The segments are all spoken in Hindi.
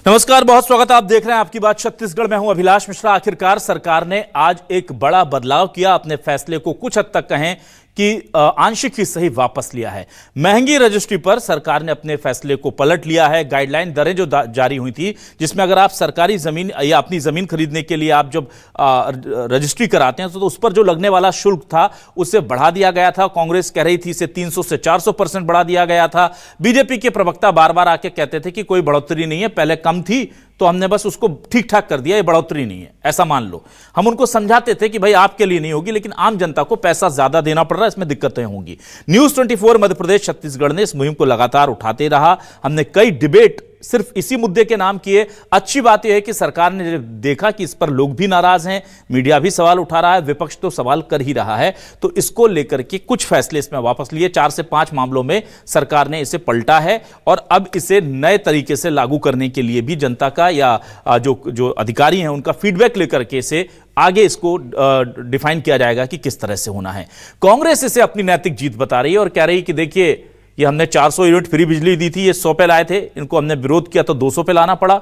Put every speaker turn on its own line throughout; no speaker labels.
नमस्कार, बहुत स्वागत है। आप देख रहे हैं आपकी बात छत्तीसगढ़ में हूं अभिलाष मिश्रा। आखिरकार सरकार ने आज एक बड़ा बदलाव किया, अपने फैसले को कुछ हद तक कहें कि आंशिक ही सही वापस लिया है। महंगी रजिस्ट्री पर सरकार ने अपने फैसले को पलट लिया है। गाइडलाइन दरें जो जारी हुई थी, जिसमें अगर आप सरकारी जमीन या अपनी जमीन खरीदने के लिए आप जब रजिस्ट्री कराते हैं तो उस पर जो लगने वाला शुल्क था उसे बढ़ा दिया गया था। कांग्रेस कह रही थी इसे 300 से 400% बढ़ा दिया गया था। बीजेपी के प्रवक्ता बार बार आके कहते थे कि कोई बढ़ोतरी नहीं है, पहले कम थी तो हमने बस उसको ठीक ठाक कर दिया, ये बढ़ोतरी नहीं है, ऐसा मान लो। हम उनको समझाते थे कि भाई आपके लिए नहीं होगी, लेकिन आम जनता को पैसा ज्यादा देना पड़ रहा है, इसमें दिक्कतें होंगी। न्यूज 24 मध्य प्रदेश छत्तीसगढ़ ने इस मुहिम को लगातार उठाते रहा। हमने कई डिबेट सिर्फ इसी मुद्दे के नाम किए। अच्छी बात यह है कि सरकार ने देखा कि इस पर लोग भी नाराज हैं, मीडिया भी सवाल उठा रहा है, विपक्ष तो सवाल कर ही रहा है, तो इसको लेकर के कुछ फैसले इसमें वापस लिए। 4 से 5 मामलों में सरकार ने इसे पलटा है और अब इसे नए तरीके से लागू करने के लिए भी जनता का या जो अधिकारी हैं उनका फीडबैक लेकर के इसे आगे इसको डिफाइन किया जाएगा कि किस तरह से होना है। कांग्रेस इसे अपनी नैतिक जीत बता रही है और कह रही है कि देखिए, ये हमने 400 यूनिट फ्री बिजली दी थी, ये 100 पे लाए थे, इनको हमने विरोध किया तो 200 पे लाना पड़ा,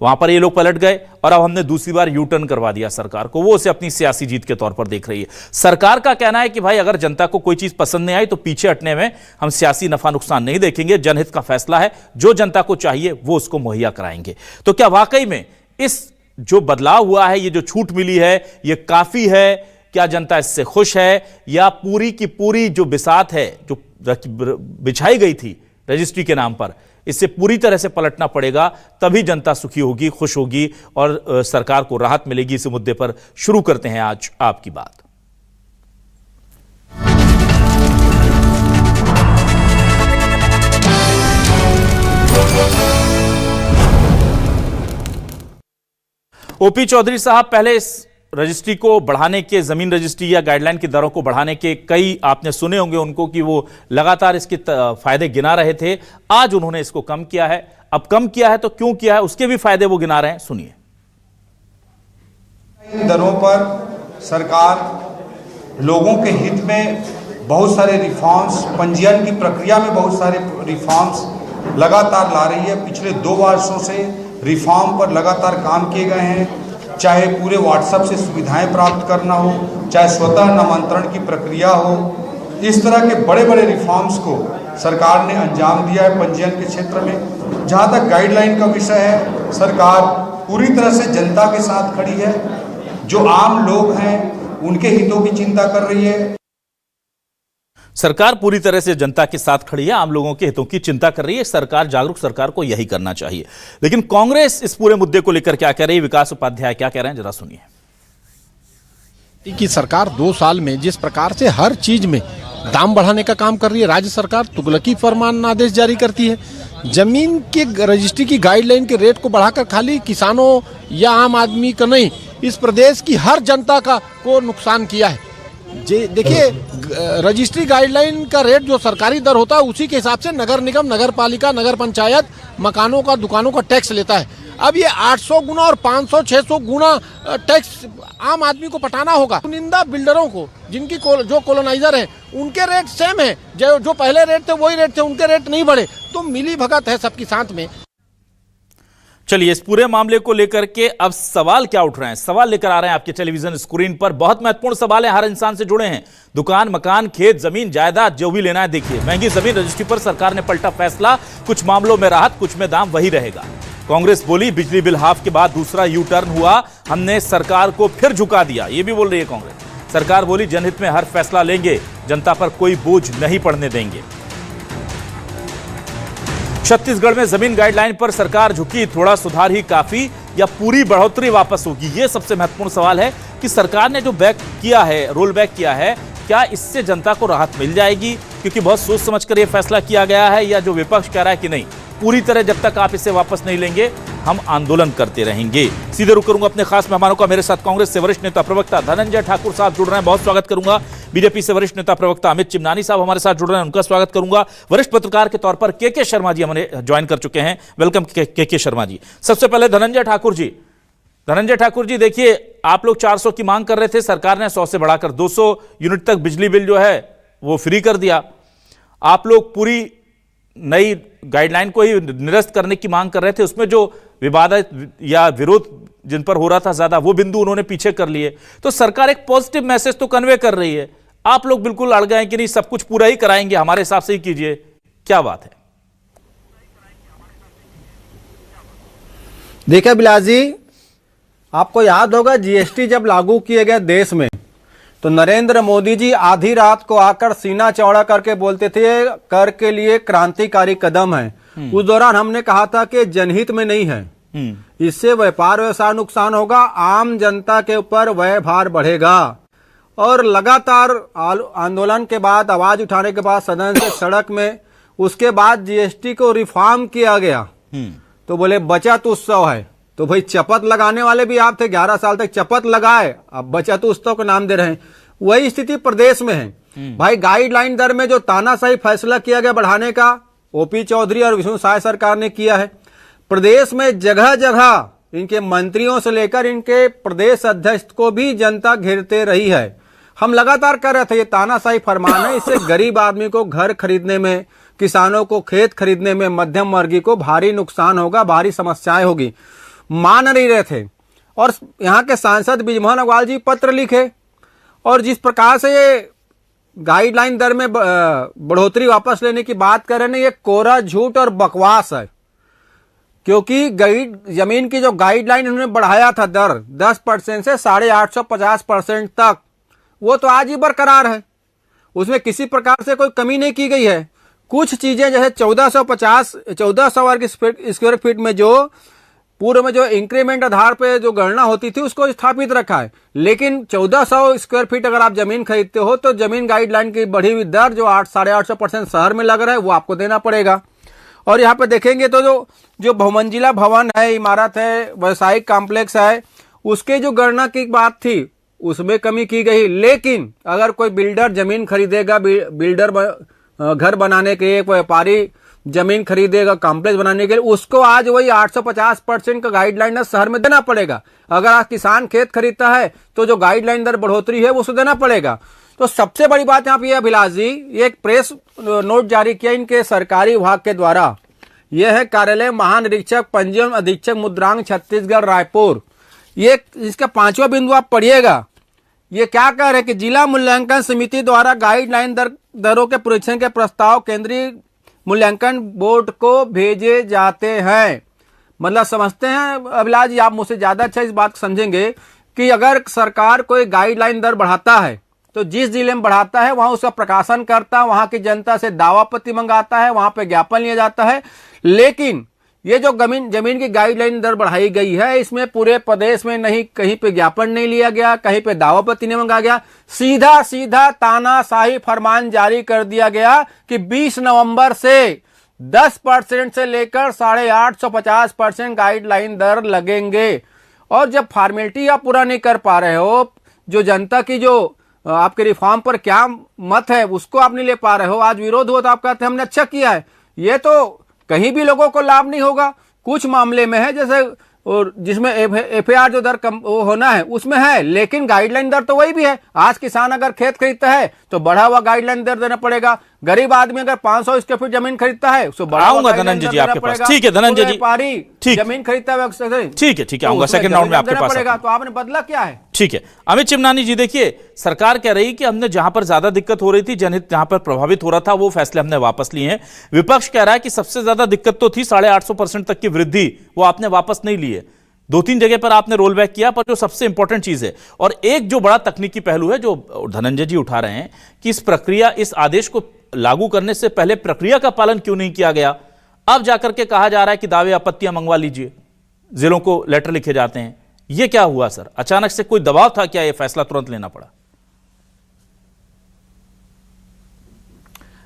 वहां पर ये लोग पलट गए और अब हमने दूसरी बार यू टर्न करवा दिया सरकार को। वो उसे अपनी सियासी जीत के तौर पर देख रही है। सरकार का कहना है कि भाई अगर जनता को कोई चीज पसंद नहीं आई तो पीछे हटने में हम सियासी नफा नुकसान नहीं देखेंगे, जनहित का फैसला है, जो जनता को चाहिए वो उसको मुहैया कराएंगे। तो क्या वाकई में इस जो बदलाव हुआ है, ये जो छूट मिली है, ये काफी है? क्या जनता इससे खुश है या पूरी की पूरी जो बिसात है जो बिछाई गई थी रजिस्ट्री के नाम पर, इससे पूरी तरह से पलटना पड़ेगा, तभी जनता सुखी होगी, खुश होगी और सरकार को राहत मिलेगी? इस मुद्दे पर शुरू करते हैं आज आपकी बात। ओपी चौधरी साहब, पहले इस रजिस्ट्री को बढ़ाने के, जमीन रजिस्ट्री या गाइडलाइन की दरों को बढ़ाने के कई आपने सुने होंगे उनको कि वो लगातार इसके फायदे गिना रहे थे। आज उन्होंने इसको कम किया है। अब कम किया है तो क्यों किया है, उसके भी फायदे वो गिना रहे हैं, सुनिए।
इन दरों पर सरकार लोगों के हित में बहुत सारे रिफॉर्म्स, पंजीयन की प्रक्रिया में बहुत सारे रिफॉर्म्स लगातार ला रही है। पिछले 2 वर्षों से रिफॉर्म पर लगातार काम किए गए हैं, चाहे पूरे व्हाट्सएप से सुविधाएं प्राप्त करना हो, चाहे स्वतः नामांतरण की प्रक्रिया हो। इस तरह के बड़े बड़े रिफॉर्म्स को सरकार ने अंजाम दिया है पंजीयन के क्षेत्र में। जहां तक गाइडलाइन का विषय है, सरकार पूरी तरह से जनता के साथ खड़ी है। जो आम लोग हैं उनके हितों की चिंता कर रही है।
सरकार पूरी तरह से जनता के साथ खड़ी है, आम लोगों के हितों की चिंता कर रही है। सरकार, जागरूक सरकार को यही करना चाहिए। लेकिन कांग्रेस इस पूरे मुद्दे को लेकर क्या कह रही है? विकास उपाध्याय क्या कह रहे हैं, जरा सुनिए।
कि सरकार 2 साल में जिस प्रकार से हर चीज में दाम बढ़ाने का काम कर रही है, राज्य सरकार तुगलकी फरमान आदेश जारी करती है। जमीन के रजिस्ट्री की गाइडलाइन के रेट को बढ़ाकर खाली किसानों या आम आदमी का नहीं, इस प्रदेश की हर जनता को नुकसान किया है। देखिए, रजिस्ट्री गाइडलाइन का रेट जो सरकारी दर होता है उसी के हिसाब से नगर निगम, नगर पालिका, नगर पंचायत मकानों का, दुकानों का टैक्स लेता है। अब ये 800 गुना और 500 600 गुना टैक्स आम आदमी को पटाना होगा। चुनिंदा बिल्डरों को, जिनकी जो कॉलोनाइजर हैं, उनके रेट सेम है, जो पहले रेट थे वही रेट थे, उनके रेट नहीं बढ़े। तो मिली भगत है सबके साथ में।
चलिए, इस पूरे मामले को लेकर के अब सवाल क्या उठ रहे हैं, सवाल लेकर आ रहे हैं आपके टेलीविजन स्क्रीन पर। बहुत महत्वपूर्ण सवाल है, हर इंसान से जुड़े हैं। दुकान, मकान, खेत, जमीन, जायदाद जो भी लेना है। देखिए, महंगी जमीन रजिस्ट्री पर सरकार ने पलटा फैसला। कुछ मामलों में राहत, कुछ में दाम वही रहेगा। कांग्रेस बोली बिजली बिल हाफ के बाद दूसरा यू टर्न हुआ, हमने सरकार को फिर झुका दिया, ये भी बोल रही है कांग्रेस। सरकार बोली जनहित में हर फैसला लेंगे, जनता पर कोई बोझ नहीं पड़ने देंगे। छत्तीसगढ़ में जमीन गाइडलाइन पर सरकार झुकी, थोड़ा सुधार ही काफी या पूरी बढ़ोतरी वापस होगी? यह सबसे महत्वपूर्ण सवाल है कि सरकार ने जो बैक किया है, रोल बैक किया है, क्या इससे जनता को राहत मिल जाएगी? क्योंकि बहुत सोच समझकर यह फैसला किया गया है, या जो विपक्ष कह रहा है कि नहीं, पूरी तरह जब तक आप इसे वापस नहीं लेंगे हम आंदोलन करते रहेंगे। सीधे रुक करूंगा अपने खास मेहमानों का। मेरे साथ कांग्रेस से वरिष्ठ नेता प्रवक्ता धनंजय ठाकुर साहब जुड़ रहे हैं, बहुत स्वागत करूंगा। बीजेपी से वरिष्ठ नेता प्रवक्ता अमित चिमनानी साहब हमारे साथ जुड़ रहे हैं, उनका स्वागत करूंगा। वरिष्ठ पत्रकार के तौर पर के शर्मा जी हमारे ज्वाइन कर चुके हैं, वेलकम के शर्मा जी। सबसे पहले धनंजय ठाकुर जी, देखिए, आप लोग 400 की मांग कर रहे थे, सरकार ने 100 से बढ़ाकर 200 यूनिट तक बिजली बिल जो है वो फ्री कर दिया। आप लोग पूरी नई गाइडलाइन को ही निरस्त करने की मांग कर रहे थे, उसमें जो विवादित या विरोध जिन पर हो रहा था ज्यादा, वो बिंदु उन्होंने पीछे कर लिए। तो सरकार एक पॉजिटिव मैसेज तो कन्वे कर रही है, आप लोग बिल्कुल अड़ गए कि नहीं सब कुछ पूरा ही कराएंगे, हमारे हिसाब से ही कीजिए, क्या बात है?
देखिए बिलास जी, आपको याद होगा जीएसटी जब लागू किए गए देश में, तो नरेंद्र मोदी जी आधी रात को आकर सीना चौड़ा करके बोलते थे कर के लिए क्रांतिकारी कदम है। उस दौरान हमने कहा था कि जनहित में नहीं है, इससे व्यापार व्यवसाय नुकसान होगा, आम जनता के ऊपर व्यय भार बढ़ेगा। और लगातार आंदोलन के बाद, आवाज उठाने के बाद सदन से सड़क में, उसके बाद जीएसटी को रिफॉर्म किया गया तो बोले बचत उत्सव है। तो भाई शपथ लगाने वाले भी आप थे, 11 साल तक शपथ लगाए, अब बचत उत्सव का नाम दे रहे हैं। वही स्थिति प्रदेश में है। भाई गाइडलाइन दर में जो तानाशाही फैसला किया गया बढ़ाने का, ओपी चौधरी और विष्णु साय सरकार ने किया है। प्रदेश में जगह जगह इनके मंत्रियों से लेकर इनके प्रदेश अध्यक्ष को भी जनता घेरते रही है। हम लगातार कर रहे थे ये तानाशाही फरमान है, इससे गरीब आदमी को घर खरीदने में, किसानों को खेत खरीदने में, मध्यम वर्गीय को भारी नुकसान होगा, भारी समस्याएं होगी। मान नहीं रहे थे। और यहाँ के सांसद बृजमोहन अग्रवाल जी पत्र लिखे, और जिस प्रकार से ये गाइडलाइन दर में बढ़ोतरी वापस लेने की बात कर रहे हैं, ये कोरा झूठ और बकवास है। क्योंकि जमीन की जो गाइडलाइन उन्होंने बढ़ाया था दर 10% से 850% तक, वो तो आज ही बरकरार है, उसमें किसी प्रकार से कोई कमी नहीं की गई है। कुछ चीजें जैसे 1400 वर्ग स्क्वायर फीट में जो पूर्व में जो इंक्रीमेंट आधार पे जो गणना होती थी उसको स्थापित रखा है, लेकिन 1400 स्क्वायर फीट अगर आप जमीन खरीदते हो तो जमीन गाइडलाइन की बढ़ी हुई दर जो 8-850% शहर में लग रहा है वो आपको देना पड़ेगा। और यहाँ पे देखेंगे तो जो बहुमंजिला भवन है, इमारत है, व्यवसायिक कॉम्प्लेक्स है, उसके जो गणना की बात थी उसमें कमी की गई। लेकिन अगर कोई बिल्डर जमीन खरीदेगा, बिल्डर घर बनाने के, एक व्यापारी जमीन खरीदेगा कॉम्प्लेक्स बनाने के लिए, उसको आज वही 850% का गाइडलाइन शहर में देना पड़ेगा। अगर आज किसान खेत खरीदता है तो जो गाइडलाइन दर बढ़ोतरी है वो उसको देना पड़ेगा। तो सबसे बड़ी बात यहाँ पे अभिलाष जी, ये एक प्रेस नोट जारी किया इनके सरकारी विभाग के द्वारा। यह है कार्यालय महानिरीक्षक पंजीयन अधीक्षक मुद्रांक छत्तीसगढ़ रायपुर। ये इसका 5वां बिंदु आप पढ़िएगा। ये क्या कह रहे हैं कि जिला मूल्यांकन समिति द्वारा गाइडलाइन दरों के परीक्षण के प्रस्ताव केंद्रीय मूल्यांकन बोर्ड को भेजे जाते हैं। मतलब समझते हैं अभिलाष जी, आप मुझसे ज्यादा अच्छा इस बात को समझेंगे कि अगर सरकार कोई गाइडलाइन दर बढ़ाता है तो जिस जिले में बढ़ाता है वहां उसका प्रकाशन करता है, वहां की जनता से दावा पत्र मंगाता है, वहां पे ज्ञापन लिया जाता है। लेकिन ये जो जमीन की गाइडलाइन दर बढ़ाई गई है, इसमें पूरे प्रदेश में नहीं, कहीं पे ज्ञापन नहीं लिया गया, कहीं पे दावा पत्र नहीं मंगाया गया, सीधा सीधा तानाशाही फरमान जारी कर दिया गया कि 20 नवंबर से 10% से लेकर 850% गाइडलाइन दर लगेंगे। और जब फॉर्मेलिटी आप पूरा नहीं कर पा रहे हो, जो जनता की जो आपके रिफॉर्म पर क्या मत है उसको आप नहीं ले पा रहे हो, आज विरोध हुआ तो आप कहते हैं हमने अच्छा किया है। ये तो कहीं भी लोगों को लाभ नहीं होगा। कुछ मामले में है जैसे और जिसमें एफआईआर जो दर कम वो होना है उसमें है, लेकिन गाइडलाइन दर तो वही भी है। आज किसान अगर खेत खरीदता है तो बढ़ा हुआ गाइडलाइन दर देना पड़ेगा। गरीब आदमी अगर 500 स्क्वायर फीट जमीन खरीदता है उसको बढ़ा हुआ
धनंजय जी आपके पास। ठीक है धनंजय जी,
व्यापारी जमीन खरीदता है,
ठीक है आऊंगा सेकंड राउंड में आपके पास।
तो आपने बदला क्या है?
ठीक है अमित चिमनानी जी, देखिए सरकार कह रही कि हमने जहां पर ज्यादा दिक्कत हो रही थी, जनहित जहां पर प्रभावित हो रहा था, वो फैसले हमने वापस लिए हैं। विपक्ष कह रहा है कि सबसे ज्यादा दिक्कत तो थी 850% तक की वृद्धि, वो आपने वापस नहीं ली है। 2-3 जगह पर आपने रोल बैक किया, पर जो सबसे इंपॉर्टेंट चीज है और एक जो बड़ा तकनीकी पहलू है जो धनंजय जी उठा रहे हैं कि इस प्रक्रिया, इस आदेश को लागू करने से पहले प्रक्रिया का पालन क्यों नहीं किया गया। अब जाकर के कहा जा रहा है कि दावे आपत्तियां मंगवा लीजिए, जिलों को लेटर लिखे जाते हैं। यह क्या हुआ सर? अचानक से कोई दबाव था क्या, यह फैसला तुरंत लेना पड़ा?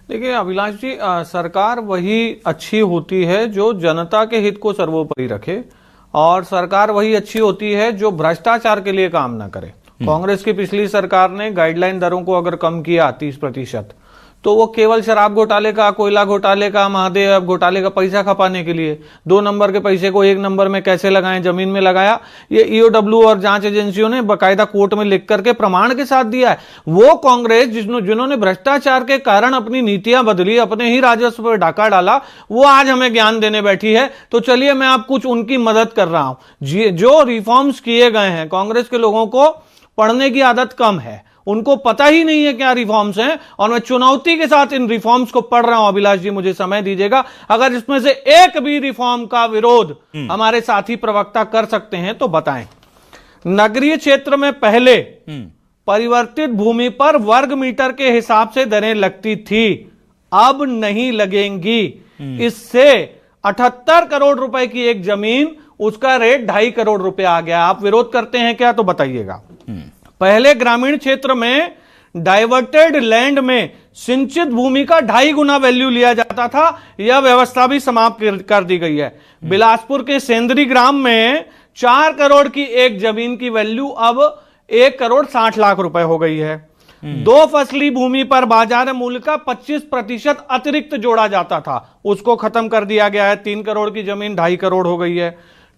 देखिए अभिलाष जी, सरकार वही अच्छी होती है जो जनता के हित को सर्वोपरि रखे, और सरकार वही अच्छी होती है जो भ्रष्टाचार के लिए काम ना करे। कांग्रेस की पिछली सरकार ने गाइडलाइन दरों को अगर कम किया 30%, तो वो केवल शराब घोटाले का, कोयला घोटाले का, महादेव घोटाले का पैसा खपाने के लिए 2 नंबर के पैसे को 1 नंबर में कैसे लगाएं, जमीन में लगाया, ये ईओडब्ल्यू और जांच एजेंसियों ने बकायदा कोर्ट में लिख करके प्रमाण के साथ दिया है। वो कांग्रेस जिन्होंने भ्रष्टाचार के कारण अपनी नीतियां बदली, अपने ही राजस्व पर डाका डाला, वो आज हमें ज्ञान देने बैठी है। तो चलिए मैं आप कुछ उनकी मदद कर रहा हूं। जो रिफॉर्म्स किए गए हैं, कांग्रेस के लोगों को पढ़ने की आदत कम है, उनको पता ही नहीं है क्या रिफॉर्म्स हैं, और मैं चुनौती के साथ इन रिफॉर्म्स को पढ़ रहा हूं। अभिलाष जी मुझे समय दीजिएगा, अगर इसमें से एक भी रिफॉर्म का विरोध हमारे साथी प्रवक्ता कर सकते हैं तो बताएं। नगरीय क्षेत्र में पहले परिवर्तित भूमि पर वर्ग मीटर के हिसाब से दरें लगती थी, अब नहीं लगेंगी। इससे 78 करोड़ रुपए की एक जमीन, उसका रेट 2.5 करोड़ रुपए आ गया। आप विरोध करते हैं क्या, तो बताइएगा। पहले ग्रामीण क्षेत्र में डाइवर्टेड लैंड में सिंचित भूमि का 2.5 गुना वैल्यू लिया जाता था, यह व्यवस्था भी समाप्त कर दी गई है। बिलासपुर के सेंदरी ग्राम में 4 करोड़ की एक जमीन की वैल्यू अब 1 करोड़ 60 लाख रुपए हो गई है। 2 फसली भूमि पर बाजार मूल्य का 25% अतिरिक्त जोड़ा जाता था, उसको खत्म कर दिया गया है। 3 करोड़ की जमीन 2.5 करोड़ हो गई है।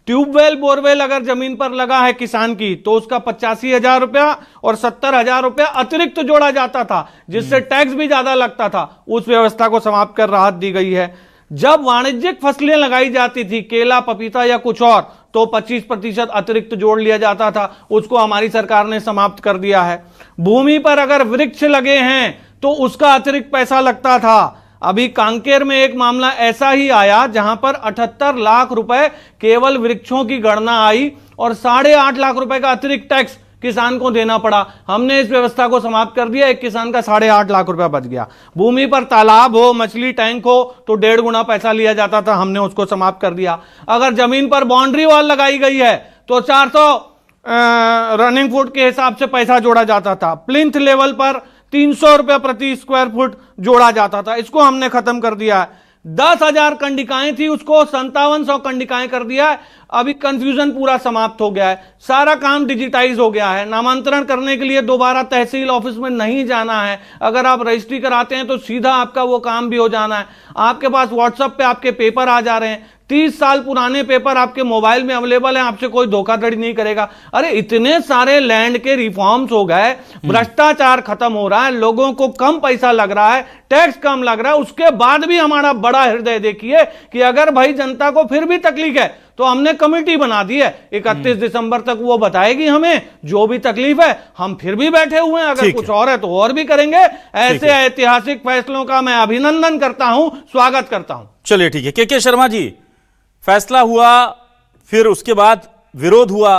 ट्यूबवेल बोरवेल अगर जमीन पर लगा है किसान की, तो उसका 85,000 रुपया और 70,000 रुपया अतिरिक्त जोड़ा जाता था, जिससे टैक्स भी ज्यादा लगता था। उस व्यवस्था को समाप्त कर राहत दी गई है। जब वाणिज्यिक फसलें लगाई जाती थी, केला, पपीता या कुछ और, तो 25% अतिरिक्त जोड़ लिया जाता था, उसको हमारी सरकार ने समाप्त कर दिया है। भूमि पर अगर वृक्ष लगे हैं तो उसका अतिरिक्त पैसा लगता था। अभी कांकेर में एक मामला ऐसा ही आया जहां पर 78 लाख रुपए केवल वृक्षों की गणना आई और 8.5 लाख रुपए का अतिरिक्त टैक्स किसान को देना पड़ा। हमने इस व्यवस्था को समाप्त कर दिया, एक किसान का 8.5 लाख रुपया बच गया। भूमि पर तालाब हो, मछली टैंक हो, तो 1.5 गुना पैसा लिया जाता था, हमने उसको समाप्त कर दिया। अगर जमीन पर बाउंड्री वॉल लगाई गई है तो 400 रनिंग फुट के हिसाब से पैसा जोड़ा जाता था। प्लिंथ लेवल पर 300 रुपया प्रति स्क्वायर फुट जोड़ा जाता था, इसको हमने खत्म कर दिया है। 10,000 कंडिकाएं थी, उसको 5700 कंडिकाएं कर दिया है। अभी कंफ्यूजन पूरा समाप्त हो गया है, सारा काम डिजिटाइज हो गया है। नामांतरण करने के लिए दोबारा तहसील ऑफिस में नहीं जाना है, अगर आप रजिस्ट्री कराते हैं तो सीधा आपका वो काम भी हो जाना है। आपके पास व्हाट्सएप पे आपके पेपर आ जा रहे हैं, 30 साल पुराने पेपर आपके मोबाइल में अवेलेबल हैं, आपसे कोई धोखाधड़ी नहीं करेगा। अरे इतने सारे लैंड के रिफॉर्म्स हो गए, भ्रष्टाचार खत्म हो रहा है, लोगों को कम पैसा लग रहा है, टैक्स कम लग रहा है, उसके बाद भी हमारा बड़ा हृदय देखिए कि अगर भाई जनता को फिर भी तकलीफ है तो हमने कमेटी बना दी है। 31 दिसंबर तक वो बताएगी हमें जो भी तकलीफ है, हम फिर भी बैठे हुए हैं, अगर कुछ और है तो और भी करेंगे। ऐसे ऐतिहासिक फैसलों का मैं अभिनंदन करता हूं, स्वागत करता हूं।
चलिए ठीक है, के शर्मा जी, फैसला हुआ, फिर उसके बाद विरोध हुआ,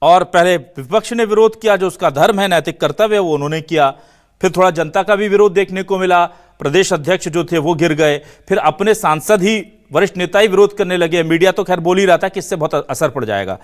और पहले विपक्ष ने विरोध किया, जो उसका धर्म है, नैतिक कर्तव्य है, वो उन्होंने किया। फिर थोड़ा जनता का भी विरोध देखने को मिला, प्रदेश अध्यक्ष जो थे वो गिर गए, फिर अपने सांसद ही, वरिष्ठ नेता ही विरोध करने लगे। मीडिया तो खैर बोल ही रहा था कि इससे बहुत असर पड़ जाएगा।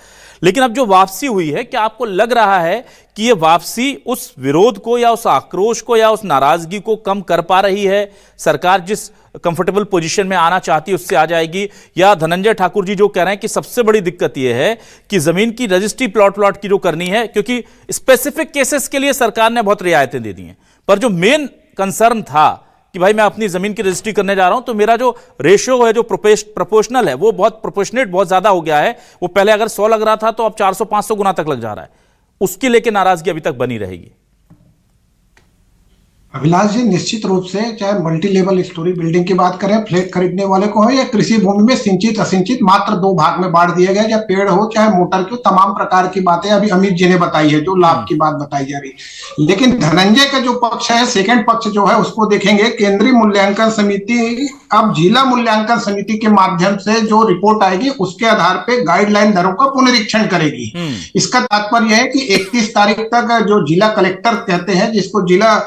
लेकिन अब जो वापसी हुई है, क्या आपको लग रहा है कि ये वापसी उस विरोध को या उस आक्रोश को या उस नाराजगी को कम कर पा रही है? सरकार जिस कंफर्टेबल पोजीशन में आना चाहती है उससे आ जाएगी? या धनंजय ठाकुर जी जो कह रहे हैं कि सबसे बड़ी दिक्कत यह है कि जमीन की रजिस्ट्री प्लॉट की जो करनी है, क्योंकि स्पेसिफिक केसेस के लिए सरकार ने बहुत रियायतें दे दी हैं, पर जो मेन कंसर्न था कि भाई मैं अपनी जमीन की रजिस्ट्री करने जा रहा हूं तो मेरा जो रेशियो है, जो प्रोपोर्शनल है, वो बहुत प्रोपोर्शनेट बहुत ज्यादा हो गया है। वो पहले अगर 100 लग रहा था तो अब 400-500 गुना तक लग जा रहा है। उसकी लेके नाराजगी अभी तक बनी रहेगी।
अभिलाष जी, निश्चित रूप से चाहे मल्टी लेवल स्टोरी बिल्डिंग की बात करें, फ्लैट खरीदने वाले को हो, या कृषि भूमि में सिंचित असिंचित मात्र 2 भाग में बांट दिया गया, या पेड़ हो चाहे मोटर की, तमाम प्रकार की बातें अभी अमित जी ने बताई है, जो लाभ की बात बताई जा रही। लेकिन धनंजय का जो पक्ष है, सेकंड पक्ष जो है, उसको देखेंगे। केंद्रीय मूल्यांकन समिति अब जिला मूल्यांकन समिति के माध्यम से जो रिपोर्ट आएगी उसके आधार पर गाइडलाइन दरों का पुनरीक्षण करेगी। इसका तात्पर्य है कि 31 तारीख तक जो जिला कलेक्टर कहते हैं, जिसको जिला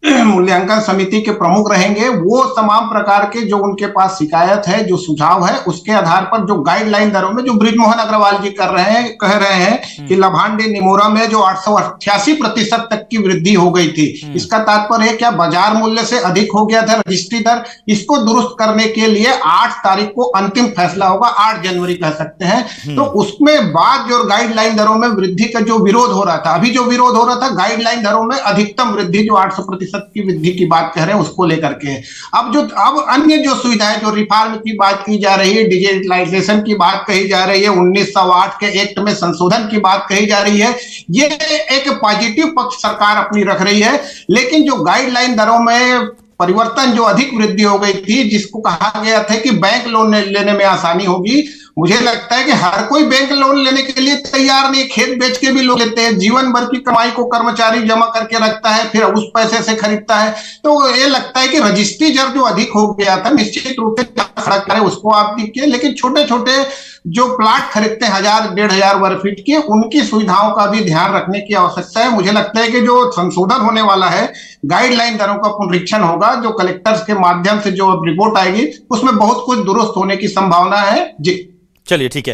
मूल्यांकन समिति के प्रमुख रहेंगे, वो तमाम प्रकार के जो उनके पास शिकायत है, जो सुझाव है, उसके आधार पर जो गाइडलाइन दरों में, जो बृजमोहन अग्रवाल जी कह रहे हैं कि लभांडे निमोरा में जो 888% तक की वृद्धि हो गई थी, इसका तात्पर्य है क्या बाजार मूल्य से अधिक हो गया था रजिस्ट्री दर। इसको दुरुस्त करने के लिए 8 तारीख को अंतिम फैसला होगा, 8 जनवरी कह सकते हैं। तो उसमें बाद जो गाइडलाइन दरों में वृद्धि का जो विरोध हो रहा था, अभी जो विरोध हो रहा था गाइडलाइन दरों में अधिकतम वृद्धि जो 800% 5% की वृद्धि की बात कह रहे हैं उसको लेकर के। अब अन्य जो सुविधाएं, जो रिफॉर्म की बात की जा रही है, डिजिटलाइजेशन की बात कही जा रही है, 1908 के एक्ट में संशोधन की बात कही जा रही है, ये एक पॉजिटिव पक्ष सरकार अपनी रख रही है। लेकिन जो गाइडलाइन दरों में परिवर्तन, जो अधिक वृद्धि हो गई थी, जिसको कहा गया था कि बैंक लोन लेने में आसानी होगी, मुझे लगता है कि हर कोई बैंक लोन लेने के लिए तैयार नहीं। खेत बेच के भी लोग लेते हैं, जीवन भर की कमाई को कर्मचारी जमा करके रखता है, फिर उस पैसे से खरीदता है। तो ये लगता है कि रजिस्ट्री दर जो अधिक हो गया था, निश्चित रूप से सड़क है उसको आप देखिए, लेकिन छोटे छोटे जो प्लाट खरीदते हैं 1000-1500 वर्ग फीट के, उनकी सुविधाओं का भी ध्यान रखने की आवश्यकता है। मुझे लगता है कि जो संशोधन होने वाला है, गाइडलाइन दरों का पुनरीक्षण होगा, जो कलेक्टर्स के माध्यम से जो रिपोर्ट आएगी उसमें बहुत कुछ दुरुस्त होने की संभावना है जी।
चलिए ठीक है।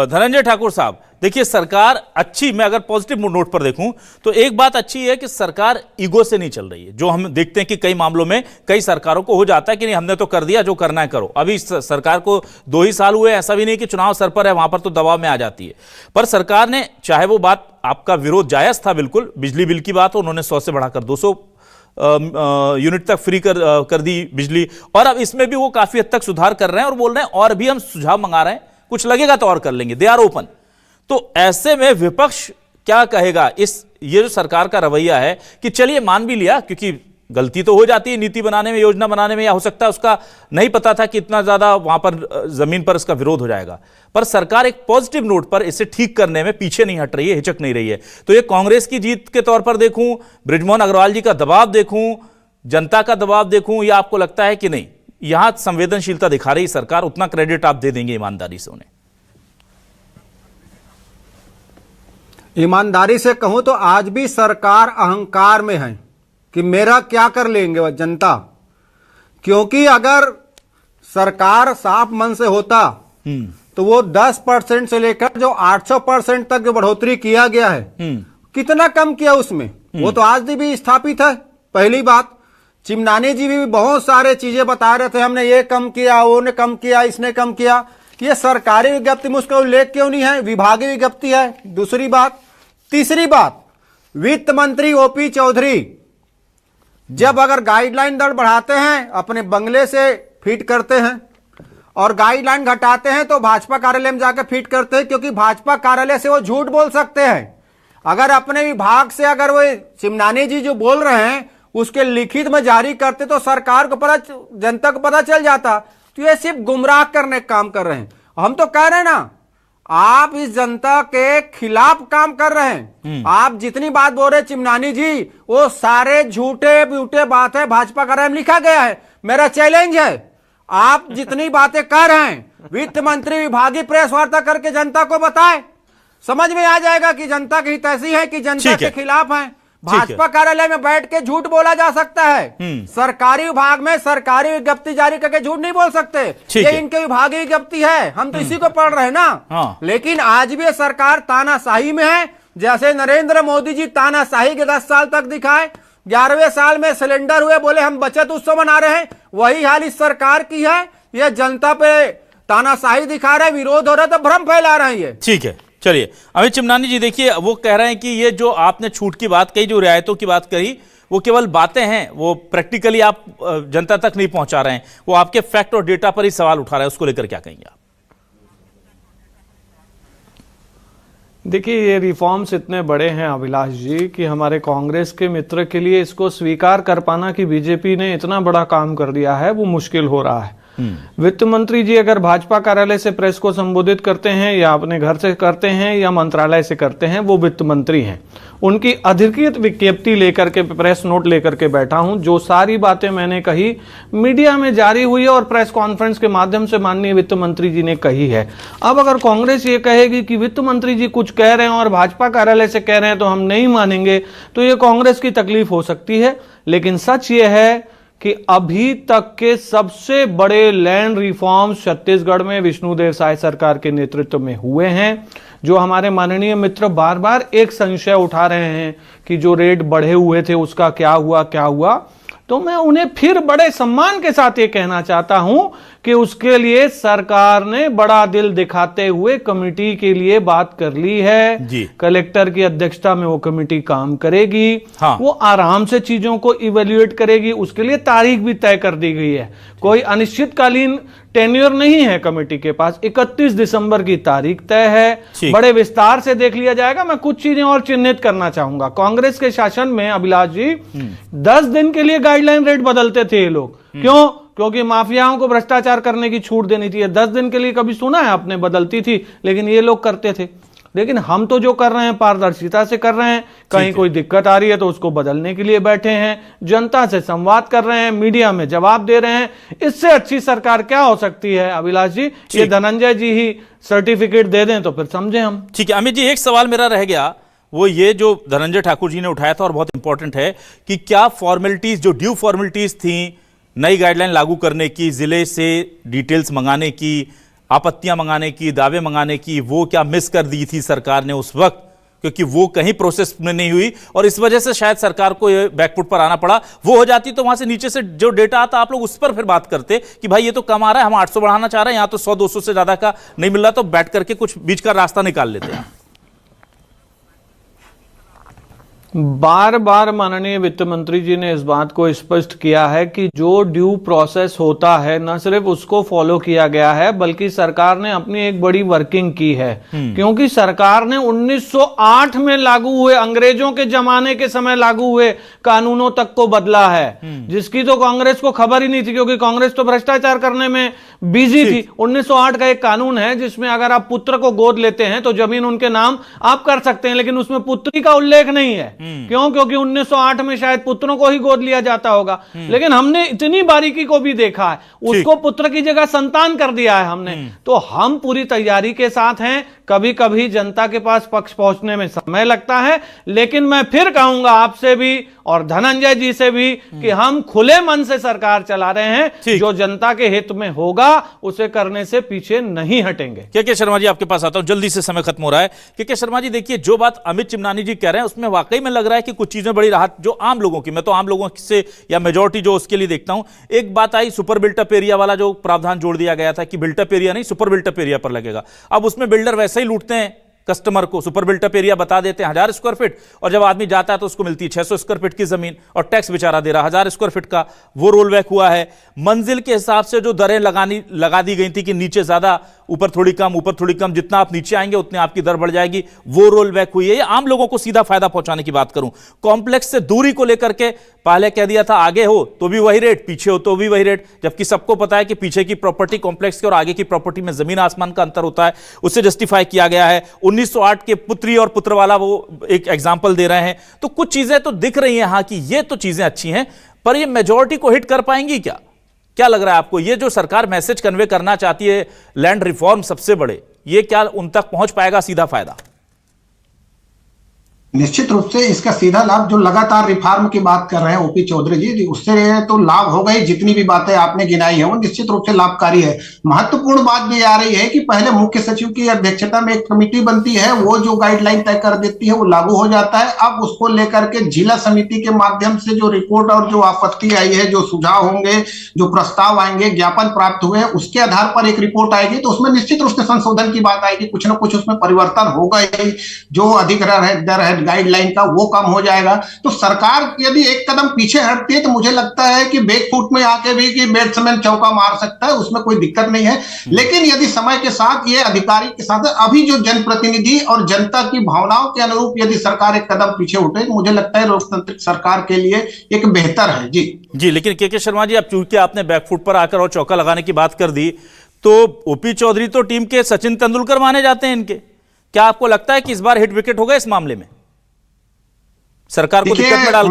धनंजय ठाकुर साहब, देखिए सरकार अच्छी, मैं अगर पॉजिटिव नोट पर देखूं तो एक बात अच्छी है कि सरकार ईगो से नहीं चल रही है, जो हम देखते हैं कि कई मामलों में कई सरकारों को हो जाता है कि नहीं हमने तो कर दिया, जो करना है करो। अभी सरकार को 2 ही साल हुए, ऐसा भी नहीं कि चुनाव सर पर है, वहां पर तो दबाव में आ जाती है। पर सरकार ने, चाहे वो बात आपका विरोध जायज था बिल्कुल, बिजली बिल की बात हो, उन्होंने 100 से बढ़ाकर 200 यूनिट तक फ्री कर दी बिजली, और अब इसमें भी वो काफी हद तक सुधार कर रहे हैं और बोल रहे हैं और भी हम सुझाव मंगा रहे हैं, कुछ लगेगा तो और कर लेंगे, दे आर ओपन। तो ऐसे में विपक्ष क्या कहेगा? ये जो सरकार का रवैया है कि चलिए मान भी लिया, क्योंकि गलती तो हो जाती है नीति बनाने में, योजना बनाने में, या हो सकता है उसका नहीं पता था कि इतना ज्यादा वहां पर जमीन पर इसका विरोध हो जाएगा, पर सरकार एक पॉजिटिव नोट पर इसे ठीक करने में पीछे नहीं हट रही है, हिचक नहीं रही है। तो ये कांग्रेस की जीत के तौर पर देखूं, बृजमोहन अग्रवाल जी का दबाव देखूं, जनता का दबाव देखूं, या आपको लगता है कि नहीं यहां संवेदनशीलता दिखा रही सरकार, उतना क्रेडिट आप दे देंगे ईमानदारी से उन्हें?
ईमानदारी से कहूं तो आज भी सरकार अहंकार में है कि मेरा क्या कर लेंगे वह जनता। क्योंकि अगर सरकार साफ मन से होता तो वो 10% से लेकर जो 800% तक जो बढ़ोतरी किया गया है, कितना कम किया उसमें, वो तो आज भी स्थापित है। पहली बात, चिमनानी जी भी बहुत सारे चीजें बता रहे थे, हमने ये कम किया, वो ने कम किया, इसने कम किया। ये सरकारी विज्ञप्ति में उसका उल्लेख क्यों नहीं है? विभागीय विज्ञप्ति है। दूसरी बात, तीसरी बात, वित्त मंत्री ओपी चौधरी जब अगर गाइडलाइन दर बढ़ाते हैं अपने बंगले से फीड करते हैं और गाइडलाइन घटाते हैं तो भाजपा कार्यालय में जाकर फीड करते हैं, क्योंकि भाजपा कार्यालय से वो झूठ बोल सकते हैं। अगर अपने विभाग से अगर वो चिमनानी जी जो बोल रहे हैं उसके लिखित में जारी करते तो सरकार को पता, जनता को पता चल जाता। तो ये सिर्फ गुमराह करने का काम कर रहे हैं। हम तो कह रहे हैं ना, आप इस जनता के खिलाफ काम कर रहे हैं। आप जितनी बात बोल रहे चिमनानी जी, वो सारे झूठे ब्यूटे बात है, भाजपा कार्यालय में लिखा गया है। मेरा चैलेंज है, आप जितनी बातें कर रहे हैं, वित्त मंत्री विभागीय प्रेस वार्ता करके जनता को बताएं, समझ में आ जाएगा कि जनता की हित ऐसी है कि जनता के खिलाफ है। भाजपा कार्यालय में बैठ के झूठ बोला जा सकता है, सरकारी विभाग में सरकारी विज्ञप्ति जारी करके झूठ नहीं बोल सकते। ये इनके विभागीय विज्ञप्ति है, हम तो इसी को पढ़ रहे हैं ना। लेकिन आज भी सरकार तानाशाही में है, जैसे नरेंद्र मोदी जी तानाशाही के 10 साल तक दिखाए। 11वें साल में सिलेंडर हुए, बोले हम बचत उत्सव मना रहे हैं, वही हाल इस सरकार की है। ये जनता पे तानाशाही दिखा रहे, विरोध हो रहा है तो भ्रम फैला रहे हैं।
ठीक है, चलिए अमित चिमनानी जी, देखिए वो कह रहे हैं कि ये जो आपने छूट की बात कही, जो रियायतों की बात कही, वो केवल बातें हैं, वो प्रैक्टिकली आप जनता तक नहीं पहुंचा रहे हैं, वो आपके फैक्ट और डेटा पर ही सवाल उठा रहे हैं। उसको लेकर क्या कहेंगे आप?
देखिए, ये रिफॉर्म्स इतने बड़े हैं अभिलाष जी कि हमारे कांग्रेस के मित्र के लिए इसको स्वीकार कर पाना कि बीजेपी ने इतना बड़ा काम कर दिया है वो मुश्किल हो रहा है। वित्त मंत्री जी अगर भाजपा कार्यालय से प्रेस को संबोधित करते हैं या अपने घर से करते हैं या मंत्रालय से करते हैं, वो वित्त मंत्री हैं। उनकी अधिकृत विज्ञप्ति लेकर के, प्रेस नोट लेकर के बैठा हूं। जो सारी बातें मैंने कही मीडिया में जारी हुई है और प्रेस कॉन्फ्रेंस के माध्यम से माननीय वित्त मंत्री जी ने कही है। अब अगर कांग्रेस ये कहेगी कि वित्त मंत्री जी कुछ कह रहे हैं और भाजपा कार्यालय से कह रहे हैं तो हम नहीं मानेंगे, तो ये कांग्रेस की तकलीफ हो सकती है। लेकिन सच ये है कि अभी तक के सबसे बड़े लैंड रिफॉर्म्स छत्तीसगढ़ में विष्णुदेव साय सरकार के नेतृत्व में हुए हैं। जो हमारे माननीय मित्र बार बार एक संशय उठा रहे हैं कि जो रेट बढ़े हुए थे उसका क्या हुआ, तो मैं उन्हें फिर बड़े सम्मान के साथ ये कहना चाहता हूं कि उसके लिए सरकार ने बड़ा दिल दिखाते हुए कमेटी के लिए बात कर ली है
जी।
कलेक्टर की अध्यक्षता में वो कमेटी काम करेगी।
हाँ।
वो आराम से चीजों को इवेल्युएट करेगी, उसके लिए तारीख भी तय कर दी गई है। कोई अनिश्चितकालीन टेन्योर नहीं है कमेटी के पास। 31 दिसंबर की तारीख तय है।
ठीक।
बड़े विस्तार से देख लिया जाएगा। मैं कुछ चीजें और चिन्हित करना चाहूंगा। कांग्रेस के शासन में अभिलाष जी 10 दिन के लिए गाइडलाइन रेट बदलते थे ये लोग। क्यों? क्योंकि माफियाओं को भ्रष्टाचार करने की छूट देनी चाहिए। 10 दिन के लिए कभी सुना है आपने? बदलती थी, लेकिन ये लोग करते थे। लेकिन हम तो जो कर रहे हैं पारदर्शिता से कर रहे हैं। कहीं कोई दिक्कत आ रही है तो उसको बदलने के लिए बैठे हैं, जनता से संवाद कर रहे हैं, मीडिया में जवाब दे रहे हैं। इससे अच्छी सरकार क्या हो सकती है अभिलाष जी? ये धनंजय जी ही सर्टिफिकेट दे दें तो फिर समझे हम।
ठीक है अमित जी, एक सवाल मेरा रह गया, वो ये जो धनंजय ठाकुर जी ने उठाया था और बहुत इंपॉर्टेंट है कि क्या फॉर्मेलिटीज, जो ड्यू फॉर्मेलिटीज थी नई गाइडलाइन लागू करने की, जिले से डिटेल्स मंगाने की, आपत्तियां मंगाने की, दावे मंगाने की, वो क्या मिस कर दी थी सरकार ने उस वक्त? क्योंकि वो कहीं प्रोसेस में नहीं हुई और इस वजह से शायद सरकार को बैकफुट पर आना पड़ा। वो हो जाती तो वहां से नीचे से जो डेटा आता आप लोग उस पर फिर बात करते कि भाई ये तो कम आ रहा है, हम 800 बढ़ाना चाह रहे हैं, यहां तो 100-200 से ज्यादा का नहीं मिल रहा, तो बैठ करके कुछ बीच का रास्ता निकाल लेते हैं।
बार बार माननीय वित्त मंत्री जी ने इस बात को स्पष्ट किया है कि जो ड्यू प्रोसेस होता है न सिर्फ उसको फॉलो किया गया है, बल्कि सरकार ने अपनी एक बड़ी वर्किंग की है। क्योंकि सरकार ने 1908 में लागू हुए, अंग्रेजों के जमाने के समय लागू हुए कानूनों तक को बदला है, जिसकी तो कांग्रेस को खबर ही नहीं थी, क्योंकि कांग्रेस तो भ्रष्टाचार करने में बिजी थी। 1908 का एक कानून है जिसमें अगर आप पुत्र को गोद लेते हैं तो जमीन उनके नाम आप कर सकते हैं, लेकिन उसमें पुत्री का उल्लेख नहीं है। क्यों? क्योंकि 1908 में शायद पुत्रों को ही गोद लिया जाता होगा। लेकिन हमने इतनी बारीकी को भी देखा है, उसको पुत्र की जगह संतान कर दिया है हमने। तो हम पूरी तैयारी के साथ हैं। कभी कभी जनता के पास पक्ष पहुंचने में समय लगता है, लेकिन मैं फिर कहूंगा आपसे भी और धनंजय जी से भी कि हम खुले मन से सरकार चला रहे हैं। जो जनता के हित में होगा उसे करने से पीछे नहीं हटेंगे।
के शर्मा जी आपके पास आता हूं, जल्दी से समय खत्म हो रहा है। के शर्मा जी देखिए, जो बात अमित चिमनानी जी कह रहे हैं उसमें वाकई में लग रहा है कि कुछ चीजें बड़ी राहत जो आम लोगों की, मैं तो आम लोगों से या मेजोरिटी जो उसके लिए देखता हूं। एक बात आई, सुपर बिल्टअप एरिया वाला जो प्रावधान जोड़ दिया गया था कि बिल्टअप एरिया नहीं सुपर बिल्टअप एरिया पर लगेगा। अब उसमें बिल्डर वैसे ही लूटते हैं कस्टमर को। सुपर बिल्टअप एरिया बता देते हैं 1000 स्क्वायर फीट और जब आदमी जाता है तो उसको मिलती है 600 स्क्वायर फीट की जमीन और टैक्स बेचारा दे रहा 1000 स्क्वायर फीट का। वो रोल बैक हुआ है। मंजिल के हिसाब से जो दरें लगा दी गई थी कि नीचे ज्यादा ऊपर थोड़ी कम, ऊपर थोड़ी कम, जितना आप नीचे आएंगे उतनी आपकी दर बढ़ जाएगी, वो रोल बैक हुई है। ये आम लोगों को सीधा फायदा पहुंचाने की बात करूं। कॉम्प्लेक्स से दूरी को लेकर के पहले कह दिया था आगे हो तो भी वही रेट, पीछे हो तो भी वही रेट, जबकि सबको पता है कि पीछे की प्रॉपर्टी कॉम्प्लेक्स की और आगे की प्रॉपर्टी में जमीन आसमान का अंतर होता है। उससे जस्टिफाई किया गया है। 1908 के पुत्री और पुत्र वाला वो एक एग्जाम्पल दे रहे हैं। तो कुछ चीजें तो दिख रही हैं हाँ कि ये तो चीजें अच्छी हैं, पर ये मेजॉरिटी को हिट कर पाएंगी क्या? क्या लग रहा है आपको? ये जो सरकार मैसेज कन्वे करना चाहती है लैंड रिफॉर्म सबसे बड़े, ये क्या उन तक पहुंच पाएगा सीधा फायदा?
निश्चित रूप से इसका सीधा लाभ जो लगातार रिफॉर्म की बात कर रहे हैं ओपी चौधरी जी, उससे तो लाभ होगा ही। जितनी भी बातें आपने गिनाई है वो निश्चित रूप से लाभकारी है। महत्वपूर्ण बात भी आ रही है कि पहले मुख्य सचिव की अध्यक्षता में एक कमेटी बनती है, वो जो गाइडलाइन तय कर देती है वो लागू हो जाता है। अब उसको लेकर के जिला समिति के माध्यम से जो रिपोर्ट और जो आपत्ति आई है, जो सुझाव होंगे, जो प्रस्ताव आएंगे, ज्ञापन प्राप्त हुए, उसके आधार पर एक रिपोर्ट आएगी। तो उसमें निश्चित रूप से संशोधन की बात आएगी, कुछ ना कुछ उसमें परिवर्तन होगा ही। जो अधिग्रहण दर है गाइडलाइन का वो कम हो जाएगा। तो सरकार यदि एक कदम पीछे हटती है तो मुझे लगता है कि बैकफुट में आके भी कि बैट्समैन चौका मार सकता है, उसमें कोई दिक्कत नहीं है। लेकिन यदि समय के साथ ये अधिकारी के साथ अभी जो जनप्रतिनिधि और जनता की भावनाओं के अनुरूप यदि सरकार एक कदम पीछे उठे, मुझे लगता है लोकतांत्रिक सरकार के लिए एक बेहतर है। जी
लेकिन के शर्मा जी, अब चूंकि आपने बैकफुट पर आकर और चौका लगाने की बात कर दी, तो ओपी चौधरी तो टीम के सचिन तेंदुलकर माने जाते हैं इनके। क्या आपको लगता है कि इस बार हिट विकेट होगा इस मामले में? सरकार को दिक्कत में डाल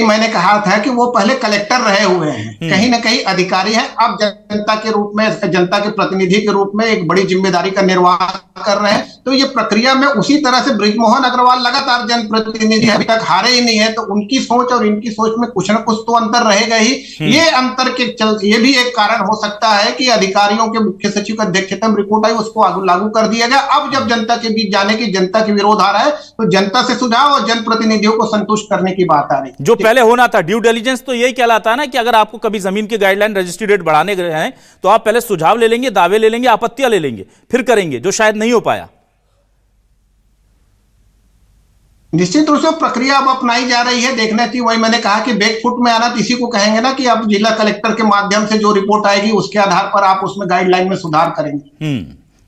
मैंने कहा था कि वो पहले कलेक्टर रहे हुए हैं, कहीं ना कहीं अधिकारी हैं। अब जनता के रूप में, जनता के प्रतिनिधि के रूप में एक बड़ी जिम्मेदारी का निर्वाह कर रहे हैं। तो ये प्रक्रिया में उसी तरह से बृजमोहन अग्रवाल लगातार जनप्रतिनिधि अभी तक हारे ही नहीं है, तो उनकी सोच और इनकी सोच में कुछ ना कुछ तो अंतर रहेगा ही। ये अंतर के ये भी एक कारण हो सकता है कि अधिकारियों के मुख्य सचिव का अध्यक्षता में रिपोर्ट आई, उसको लागू कर दिया गया। अब जब जनता के बीच जाने की, जनता के विरोध आ रहा है, तो जनता से सुझाव और जनप्रतिनिधियों को संतुष्ट करने की बात आ रही है।
जो पहले होना था ड्यू डिलिजेंस तो यही कहलाता है ना कि अगर आपको कभी जमीन की गाइडलाइन रजिस्ट्री रेट बढ़ाने गए हैं तो आप पहले सुझाव ले लेंगे, दावे ले लेंगे, आपत्तियां ले लेंगे, फिर करेंगे, जो शायद नहीं हो पाया।
निश्चित रूप से प्रक्रिया अब अपनाई जा रही है, देखना चाहिए। वही मैंने कहा कि बैकफुट में आना तो इसी को कहेंगे ना कि अब जिला कलेक्टर के माध्यम से जो रिपोर्ट आएगी उसके आधार पर आप उसमें गाइडलाइन में सुधार करेंगे।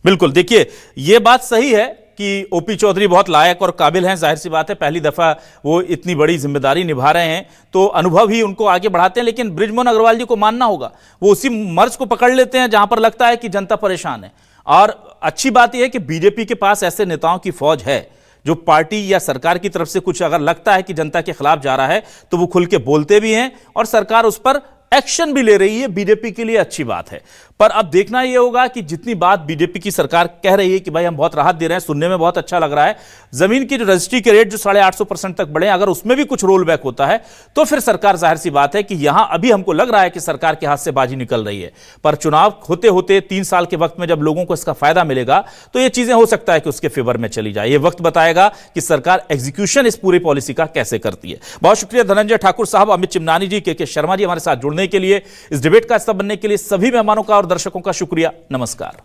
बिल्कुल। देखिए, यह बात सही है कि ओपी चौधरी बहुत लायक और काबिल हैं, जाहिर सी बात है, पहली दफा वो इतनी बड़ी जिम्मेदारी निभा रहे हैं तो अनुभव ही उनको आगे बढ़ाते हैं। लेकिन बृजमोहन अग्रवाल जी को मानना होगा, वो उसी मर्ज को पकड़ लेते हैं जहां पर लगता है कि जनता परेशान है। और अच्छी बात यह है कि बीजेपी के पास ऐसे नेताओं की फौज है जो पार्टी या सरकार की तरफ से कुछ अगर लगता है कि जनता के खिलाफ जा रहा है तो वो खुल के बोलते भी हैं और सरकार उस पर एक्शन भी ले रही है। बीजेपी के लिए अच्छी बात है। पर अब देखना यह होगा कि जितनी बात बीजेपी की सरकार कह रही है कि भाई हम बहुत राहत दे रहे हैं, सुनने में बहुत अच्छा लग रहा है, जमीन की जो रजिस्ट्री के रेट जो 850% तक बढ़े, अगर उसमें भी कुछ रोल बैक होता है तो फिर सरकार, जाहिर सी बात है कि यहां अभी हमको लग रहा है कि सरकार के हाथ से बाजी निकल रही है। पर चुनाव होते होते 3 साल के वक्त में जब लोगों को इसका फायदा मिलेगा तो यह चीजें हो सकता है कि उसके फेवर में चली जाए। यह वक्त बताएगा कि सरकार एग्जीक्यूशन इस पूरी पॉलिसी का कैसे करती है। बहुत शुक्रिया धनंजय ठाकुर साहब, अमित चिमनानी जी, के शर्मा जी हमारे साथ जुड़ने के लिए, इस डिबेट का हिस्सा बनने के लिए। सभी मेहमानों का और दर्शकों का शुक्रिया। नमस्कार।